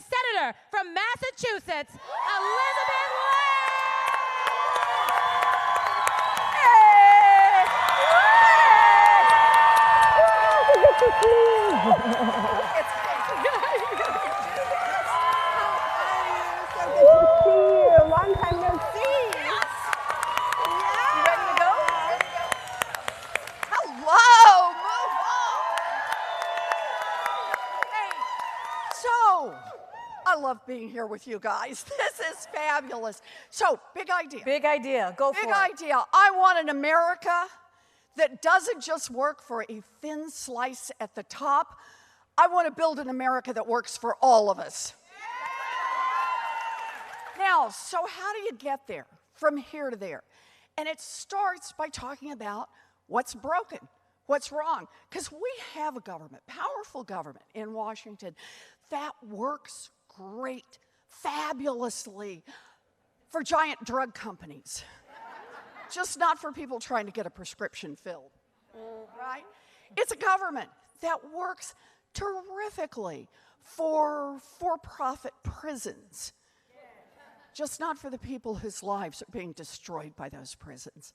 the senator from Massachusetts, Elizabeth Warren. Long time no see. Yes. Yeah. You ready to go? Hello, move on. Hey, so I love being here with you guys. This is fabulous. So, big idea. Big idea. Go for it. Big idea. I want an America that doesn't just work for a thin slice at the top. I want to build an America that works for all of us. Now, so how do you get there from here to there? And it starts by talking about what's broken, what's wrong. Because we have a government, powerful government in Washington that works great, fabulously for giant drug companies. Just not for people trying to get a prescription filled, right? It's a government that works terrifically for for-profit prisons. Just not for the people whose lives are being destroyed by those prisons.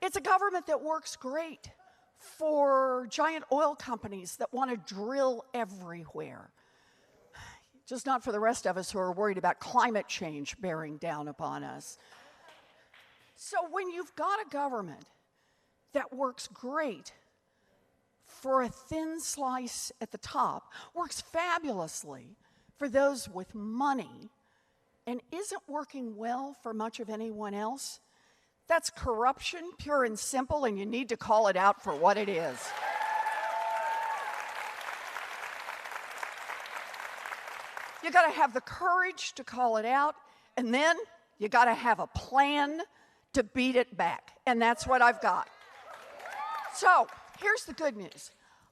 It's a government that works great for giant oil companies that want to drill everywhere. Just not for the rest of us who are worried about climate change bearing down upon us. So when you've got a government that works great for a thin slice at the top, works fabulously for those with money, and isn't working well for much of anyone else, that's corruption, pure and simple, and you need to call it out for what it is. You gotta have the courage to call it out, and then you gotta have a plan to beat it back, and that's what I've got. So, here's the good news.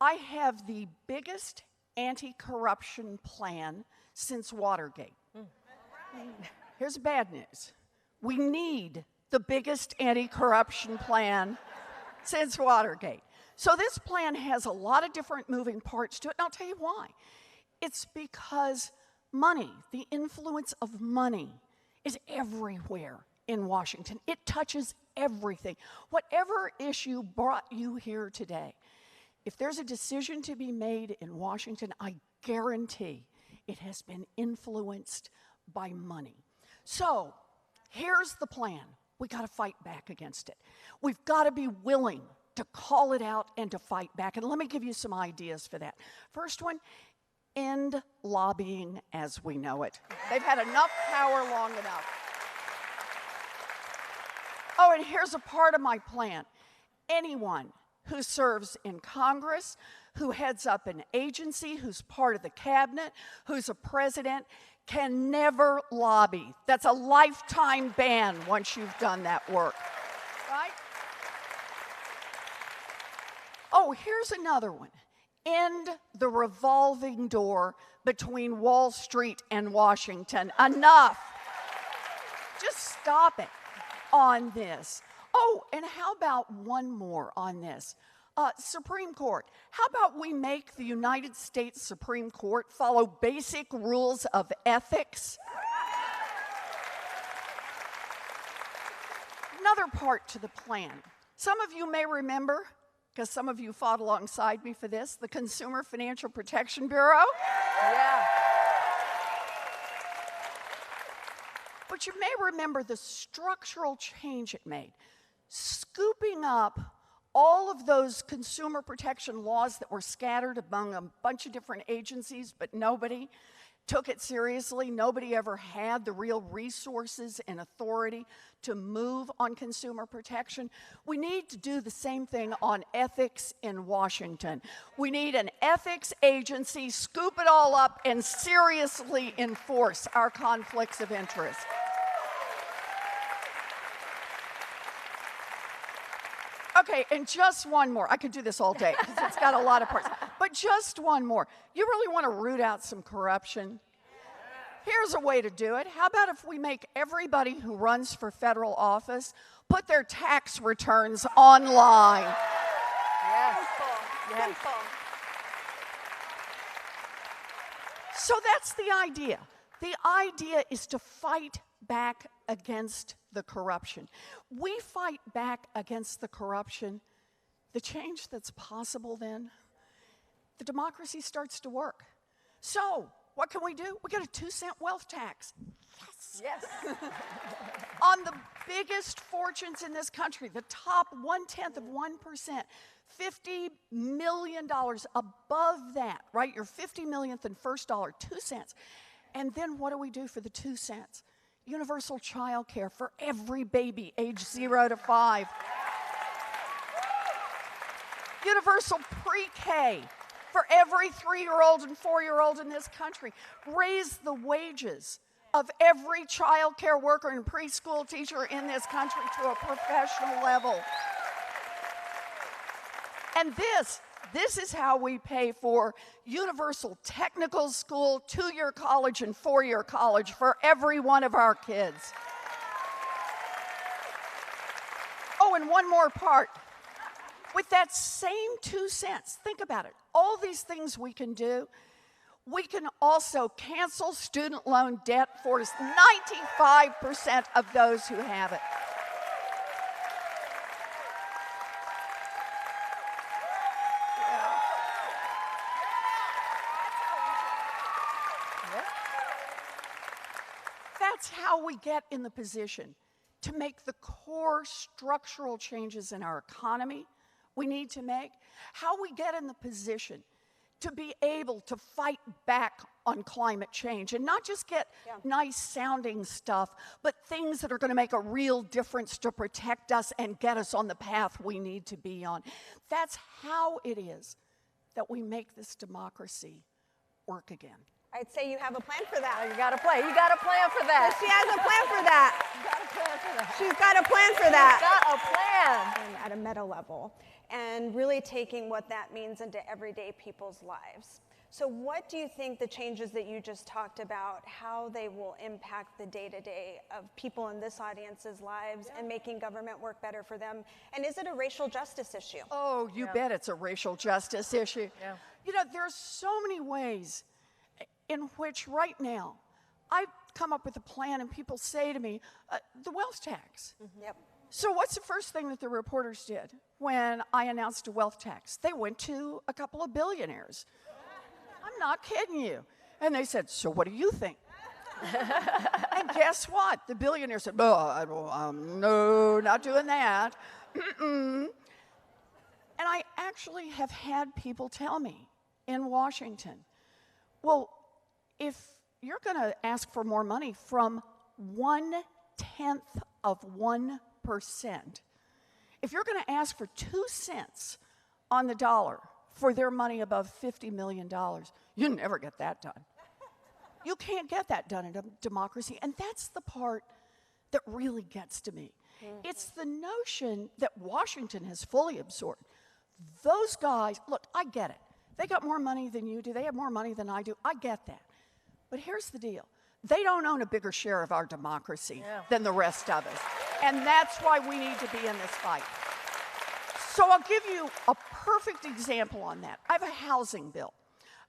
I have the biggest anti-corruption plan since Watergate. Here's the bad news. We need the biggest anti-corruption plan since Watergate. So this plan has a lot of different moving parts to it, and I'll tell you why. It's because money, the influence of money, is everywhere in Washington. It touches everything. Whatever issue brought you here today, if there's a decision to be made in Washington, I guarantee it has been influenced by money. So here's the plan. We got to fight back against it. We've got to be willing to call it out and to fight back. And let me give you some ideas for that. First one, end lobbying as we know it. They've had enough power long enough. Oh, and here's a part of my plan. Anyone who serves in Congress, who heads up an agency, who's part of the cabinet, who's a president, can never lobby. That's a lifetime ban once you've done that work, right? Oh, here's another one. End the revolving door between Wall Street and Washington. Enough. Just stop it on this. Oh, and how about one more on this? Supreme Court. How about we make the United States Supreme Court follow basic rules of ethics? Another part to the plan. Some of you may remember, because some of you fought alongside me for this, the Consumer Financial Protection Bureau. Yeah. But you may remember the structural change it made, scooping up all of those consumer protection laws that were scattered among a bunch of different agencies, but nobody took it seriously. Nobody ever had the real resources and authority to move on consumer protection. We need to do the same thing on ethics in Washington. We need an ethics agency, scoop it all up, and seriously enforce our conflicts of interest. Okay, and just one more. I could do this all day because it's got a lot of parts. But just one more. You really want to root out some corruption? Here's a way to do it. How about if we make everybody who runs for federal office put their tax returns online? Yes. Yes. So that's the idea. The idea is to fight back against the corruption. We fight back against the corruption. The change that's possible then, the democracy starts to work. So, what can we do? We get a 2-cent wealth tax. Yes. On the biggest fortunes in this country, the top 1/10 of 1%, $50 million above that, right? Your 50 millionth and first dollar, 2 cents. And then what do we do for the 2 cents? Universal child care for every baby age 0 to 5. Universal pre-K for every 3-year-old and 4-year-old in this country. Raise the wages of every child care worker and preschool teacher in this country to a professional level. And this is how we pay for universal technical school, 2-year college, and 4-year college for every one of our kids. Oh, and one more part. With that same 2 cents, think about it. All these things we can do. We can also cancel student loan debt for 95% of those who have it. That's how we get in the position to make the core structural changes in our economy we need to make, how we get in the position to be able to fight back on climate change and not just get nice sounding stuff, but things that are going to make a real difference to protect us and get us on the path we need to be on. That's how it is that we make this democracy work again. I'd say you have a plan for that. You got to play. You got to plan for that. She has a plan for that. You got to plan for that. She's got a plan for that. Got a plan. At a meta level, and really taking what that means into everyday people's lives. So what do you think the changes that you just talked about, how they will impact the day-to-day of people in this audience's lives and making government work better for them? And is it a racial justice issue? Oh, you bet it's a racial justice issue. Yeah. You know, there's so many ways in which right now I come up with a plan and people say to me, the wealth tax. Yep. So what's the first thing that the reporters did when I announced a wealth tax? They went to a couple of billionaires. I'm not kidding you. And they said, so what do you think? And guess what? The billionaire said, no, not doing that. And I actually have had people tell me in Washington, well, if you're going to ask for more money from 1/10 of 1%, if you're going to ask for 2 cents on the dollar for their money above $50 million, you never get that done. You can't get that done in a democracy, and that's the part that really gets to me. It's the notion that Washington has fully absorbed. Those guys, look, I get it. They got more money than you do. They have more money than I do. I get that. But here's the deal. They don't own a bigger share of our democracy than the rest of us. And that's why we need to be in this fight. So I'll give you a perfect example on that. I have a housing bill,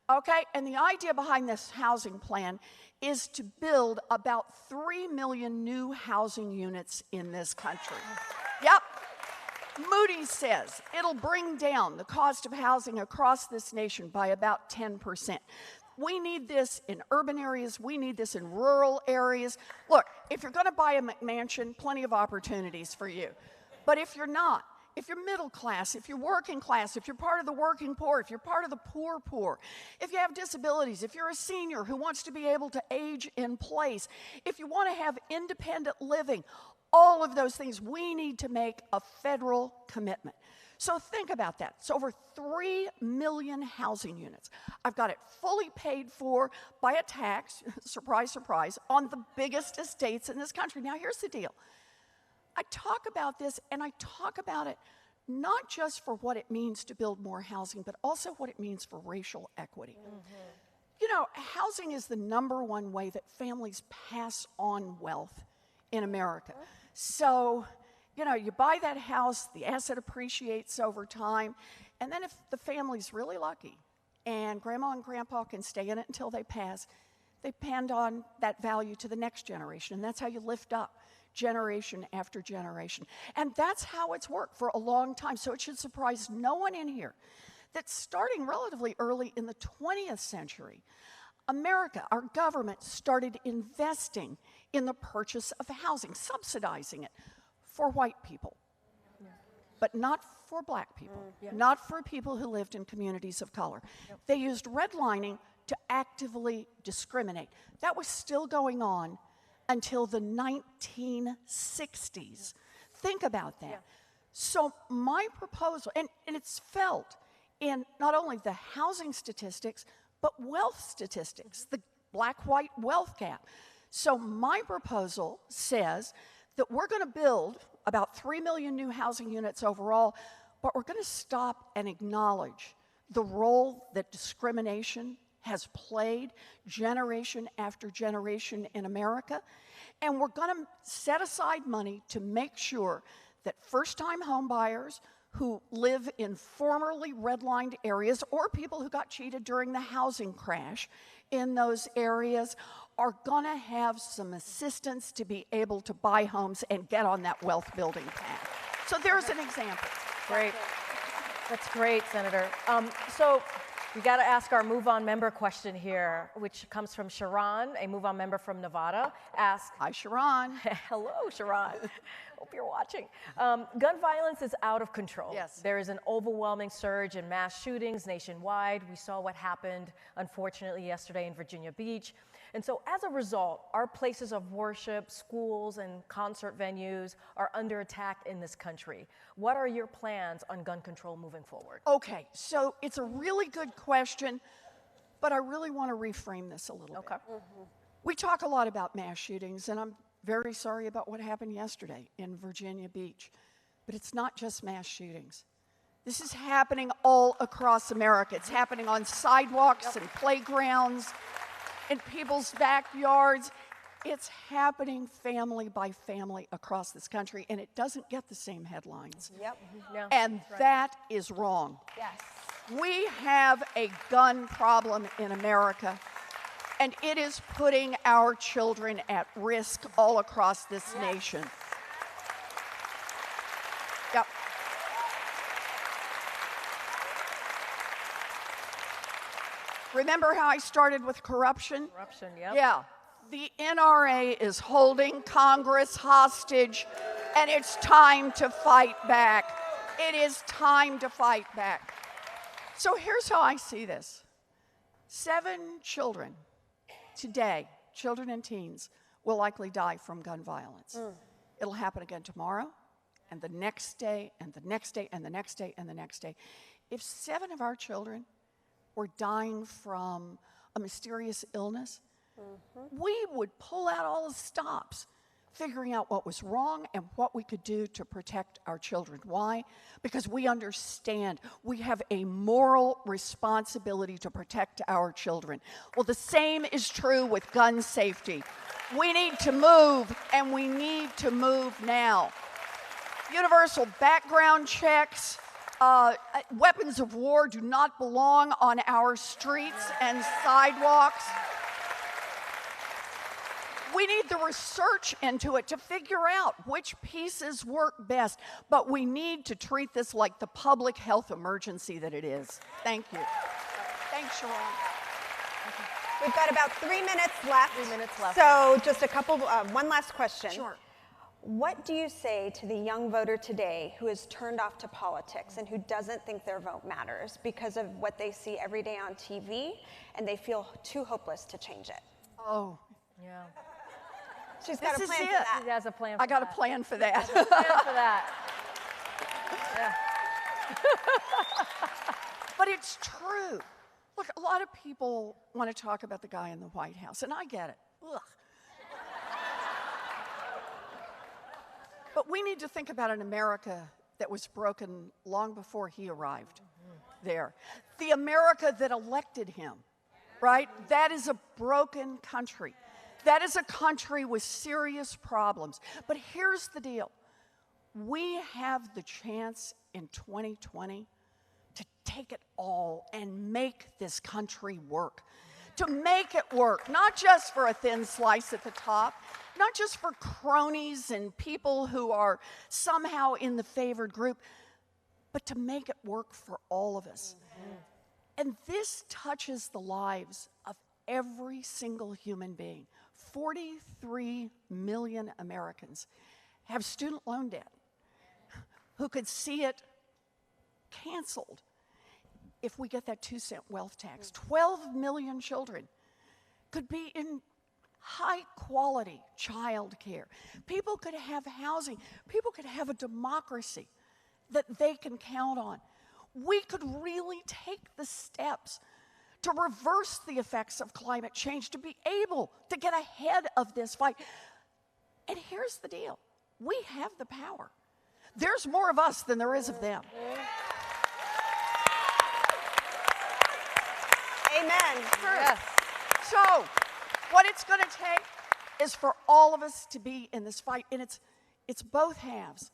okay? And the idea behind this housing plan is to build about 3 million new housing units in this country. Yep. Moody's says it'll bring down the cost of housing across this nation by about 10%. We need this in urban areas. We need this in rural areas. Look, if you're going to buy a McMansion, plenty of opportunities for you. But if you're not, if you're middle class, if you're working class, if you're part of the working poor, if you're part of the poor, if you have disabilities, if you're a senior who wants to be able to age in place, if you want to have independent living, all of those things, we need to make a federal commitment. So think about that. It's over 3 million housing units. I've got it fully paid for by a tax, surprise, surprise, on the biggest estates in this country. Now, here's the deal. I talk about this, and I talk about it not just for what it means to build more housing, but also what it means for racial equity. You know, housing is the #1 way that families pass on wealth in America. So, you know, you buy that house, the asset appreciates over time, and then if the family's really lucky and grandma and grandpa can stay in it until they pass, they hand on that value to the next generation. And that's how you lift up generation after generation. And that's how it's worked for a long time. So it should surprise no one in here that starting relatively early in the 20th century, America, our government, started investing in the purchase of housing, subsidizing it for white people, but not for black people, not for people who lived in communities of color. They used redlining to actively discriminate. That was still going on until the 1960s. Think about that. So my proposal, and it's felt in not only the housing statistics, but wealth statistics, the black-white wealth gap. So my proposal says that we're going to build about 3 million new housing units overall, but we're going to stop and acknowledge the role that discrimination has played generation after generation in America. And we're going to set aside money to make sure that first-time home buyers who live in formerly redlined areas or people who got cheated during the housing crash in those areas are going to have some assistance to be able to buy homes and get on that wealth building path. So there's an example. Great. That's great, Senator. So we got to ask our Move On member question here, which comes from Sharon, a Move On member from Nevada. Ask, Hi, Sharon. hello, Sharon. Hope you're watching. Gun violence is out of control. Yes. There is an overwhelming surge in mass shootings nationwide. We saw what happened, unfortunately, yesterday in Virginia Beach. And so as a result, our places of worship, schools, and concert venues are under attack in this country. What are your plans on gun control moving forward? Okay, so it's a really good question, but I really want to reframe this a little bit. We talk a lot about mass shootings, and I'm very sorry about what happened yesterday in Virginia Beach. But it's not just mass shootings. This is happening all across America. It's happening on sidewalks and playgrounds, in people's backyards. It's happening family by family across this country, and it doesn't get the same headlines. Yeah. And that is wrong. Yes. We have a gun problem in America, and it is putting our children at risk all across this nation. Yep. Remember how I started with corruption? Corruption, yep. Yeah. The NRA is holding Congress hostage, and it's time to fight back. It is time to fight back. So here's how I see this. 7 children today, children and teens, will likely die from gun violence. It'll happen again tomorrow, and the next day, and the next day, and the next day, and the next day. If 7 of our children were dying from a mysterious illness, we would pull out all the stops, figuring out what was wrong and what we could do to protect our children. Why? Because we understand we have a moral responsibility to protect our children. Well, the same is true with gun safety. We need to move, and we need to move now. Universal background checks. Weapons of war do not belong on our streets and sidewalks. We need the research into it to figure out which pieces work best, but we need to treat this like the public health emergency that it is. Thank you. Thanks, Sharon. We've got about 3 minutes left. 3 minutes left. So just a couple, one last question. Sure. What do you say to the young voter today who is turned off to politics and who doesn't think their vote matters because of what they see every day on TV and they feel too hopeless to change it? Oh, Yeah. She's got a This plan is for it. that. He has a plan for I got that. a plan for that. Plan for that. Yeah. But it's true. Look, a lot of people want to talk about the guy in the White House, and I get it. Ugh. But we need to think about an America that was broken long before he arrived there. The America that elected him, right? That is a broken country. That is a country with serious problems. But here's the deal. We have the chance in 2020 to take it all and make this country work. To make it work, not just for a thin slice at the top, not just for cronies and people who are somehow in the favored group, but to make it work for all of us. And this touches the lives of every single human being. 43 million Americans have student loan debt who could see it canceled if we get that 2-cent wealth tax. 12 million children could be in high-quality child care. People could have housing. People could have a democracy that they can count on. We could really take the steps to reverse the effects of climate change, to be able to get ahead of this fight. And here's the deal. We have the power. There's more of us than there is of them. Amen. Yes. So, what it's going to take is for all of us to be in this fight, and it's both halves.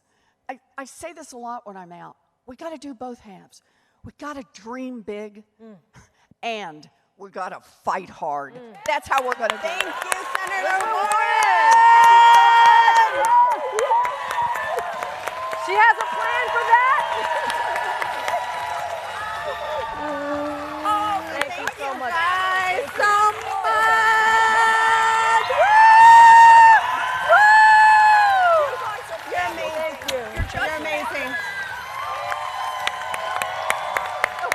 I say this a lot when I'm out. We got to do both halves. We got to dream big, and we got to fight hard. That's how we're going to do it. Thank you, Senator Warren.